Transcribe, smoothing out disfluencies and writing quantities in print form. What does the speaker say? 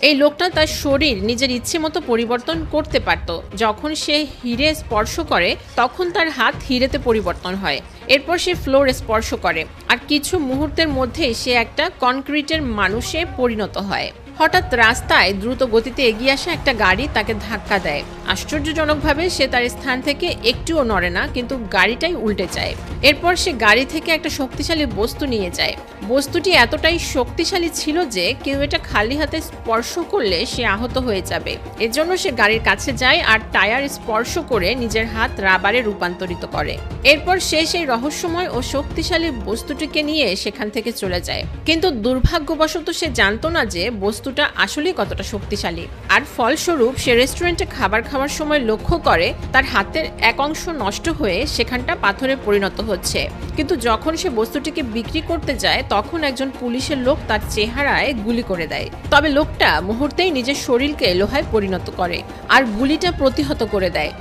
এই লোকটা তার শরীর নিজের ইচ্ছে মতো পরিবর্তন করতে পারত। যখন সে হিরে স্পর্শ করে তখন তার হাত হিরেতে পরিবর্তন হয়। এরপর সে ফ্লোর স্পর্শ করে আর কিছু মুহূর্তের মধ্যেই সে একটা কনক্রিটের মানুষে পরিণত হয়। হঠাৎ রাস্তায় দ্রুত গতিতে এগিয়ে আসা একটা গাড়ি তাকে ধাক্কা দেয়। আশ্চর্যজনকভাবে সে তার স্থান থেকে একটুও নড়ে না, কিন্তু গাড়িটাই উল্টে যায়। এরপর সে গাড়ি থেকে একটা শক্তিশালী বস্তু নিয়ে যায়। বস্তুটি এতটাই শক্তিশালী ছিল যে কেউ এটা খালি হাতে স্পর্শ করলে সে আহত হয়ে যাবে। এজন্য সে গাড়ির কাছে যায় আর টায়ার স্পর্শ করে নিজের হাত রাবারে রূপান্তরিত করে। এরপর সে সেই রহস্যময় ও শক্তিশালী বস্তুটিকে নিয়ে সেখান থেকে চলে যায়। কিন্তু দুর্ভাগ্যবশত সে জানতো না যে বস্তুটা আসলে কতটা শক্তিশালী। আর ফলস্বরূপ সে রেস্টুরেন্টে খাবার খাওয়ার সময় লক্ষ্য করে তার হাতের এক অংশ নষ্ট হয়ে সেখানটা পাথরে পরিণত হচ্ছে। কিন্তু যখন সে বস্তুটিকে বিক্রি করতে যায় তখন একজন পুলিশের লোক তার চেহারায় গুলি করে দেয়। তবে লোকটা মুহূর্তেই নিজের শরীরকে লোহায় পরিণত করে আর গুলিটা প্রতিহত করে দেয়।